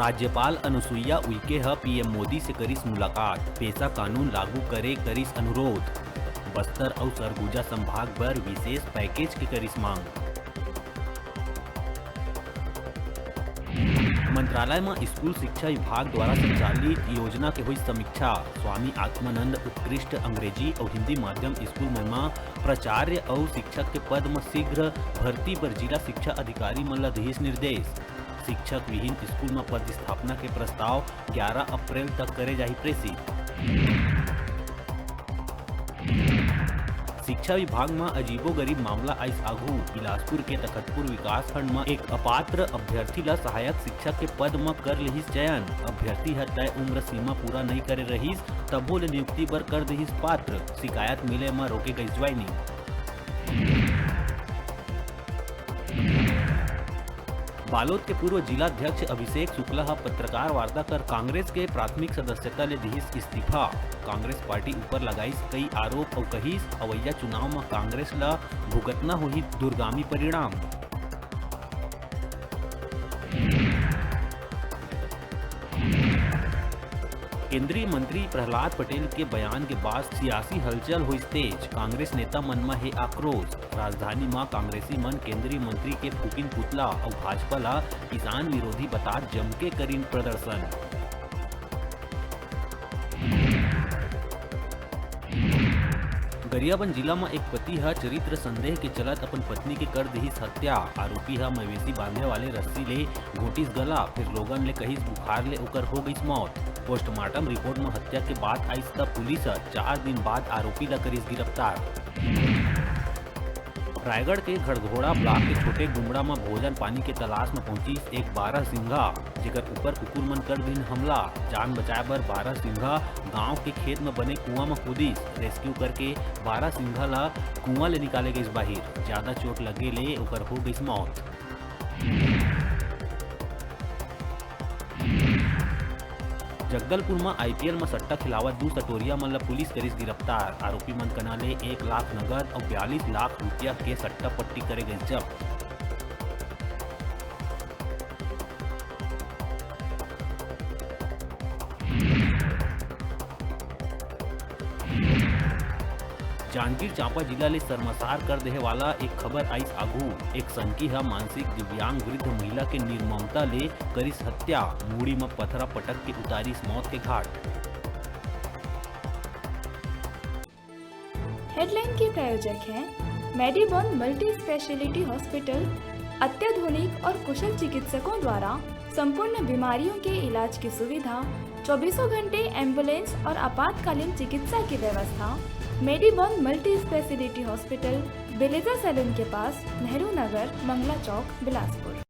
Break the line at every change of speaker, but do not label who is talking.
राज्यपाल अनुसुईया उइके ह पीएम मोदी से करिस मुलाकात, पेशा कानून लागू करे करिस अनुरोध। बस्तर और सरगुजा संभाग पर विशेष पैकेज के करिस मांग। मंत्रालय में स्कूल शिक्षा विभाग द्वारा संचालित योजना के हुई समीक्षा। स्वामी आत्मानंद उत्कृष्ट अंग्रेजी और हिंदी माध्यम स्कूल में प्राचार्य और शिक्षक के पद में शीघ्र भर्ती पर जिला शिक्षा अधिकारी मन ला दिहिस निर्देश। शिक्षक विहीन स्कूल में पद स्थापना के प्रस्ताव 11 अप्रैल तक करे जाहि प्रेषित। शिक्षा विभाग में अजीबोगरीब मामला आइस आघू। बिलासपुर के तखतपुर विकास खंड में एक अपात्र अभ्यर्थी ला सहायक शिक्षक के पद में कर लिहिस चयन। अभ्यर्थी हर तय उम्र सीमा पूरा नहीं करे रहिस, तबो ले नियुक्ति बर कर दिहिस पात्र। शिकायत मिले में रोके गई ज्वाइनिंग। बालोद के पूर्व जिलाध्यक्ष अभिषेक शुक्ला पत्रकार वार्ता कर कांग्रेस के प्राथमिक सदस्यता ले दिहिस इस्तीफा। कांग्रेस पार्टी ऊपर लगाइस कई आरोप और कहिस अवैया चुनाव में कांग्रेस ला भुगतना होही दूरगामी परिणाम। केंद्रीय मंत्री प्रहलाद पटेल के बयान के बाद सियासी हलचल हुई तेज। कांग्रेस नेता मन में है आक्रोश। राजधानी में कांग्रेसी मन केंद्रीय मंत्री के फूकिन पुतला और भाजपा ला किसान विरोधी बता जम के करीन प्रदर्शन। गरियाबंद जिला में एक पति चरित्र संदेह के चलत अपन पत्नी के कर दिहिस हत्या। आरोपी मवेशी बांधे वाले रस्सी ले घोटिस गला, फिर लोगन ले कहिस बुखार ले ओकर हो गई मौत। पोस्टमार्टम रिपोर्ट में हत्या के बाद आइस तब पुलिस 4 दिन बाद आरोपी ला करिस गिरफ्तार। रायगढ़ के घड़घोड़ा ब्लॉक के छोटे गुमड़ा में भोजन पानी के तलाश में पहुंची एक 12 सिंघा, जेकर ऊपर कुकुर मन कर दिन हमला। जान बचाए बर 12 सिंघा गांव के खेत में बने कुआं में कूदिस। रेस्क्यू करके 12 सिंघा ला कुआं ले निकाले गई बाहर। ज्यादा चोट लगे ले ओकर हो गई मौत। जगदलपुर में आईपीएल में सट्टा खिलावत 2 सटोरिया मन ला पुलिस करिस गिरफ्तार। आरोपी मन कना ले 1 लाख नगद और 42 लाख रुपया के सट्टा पट्टी करे गई जब्त। जांजगीर चांपा जिला ले शर्मसार कर देहे वाला एक खबर आइस आघू। एक सनकी मानसिक दिव्यांग वृद्ध महिला के निर्ममता ले करिस हत्या। मूड़ी में पथरा पटक के उतारिस मौत के घाट।
हेडलाइन के प्रायोजक हैं मेडिबॉन मल्टी स्पेशलिटी हॉस्पिटल। अत्याधुनिक और कुशल चिकित्सकों द्वारा संपूर्ण बीमारियों के इलाज की सुविधा, 24 घंटे एम्बुलेंस और आपातकालीन चिकित्सा की व्यवस्था। मेडिबॉन मल्टी स्पेशलिटी हॉस्पिटल, बेलेजा सैलून के पास, नेहरू नगर, मंगला चौक, बिलासपुर।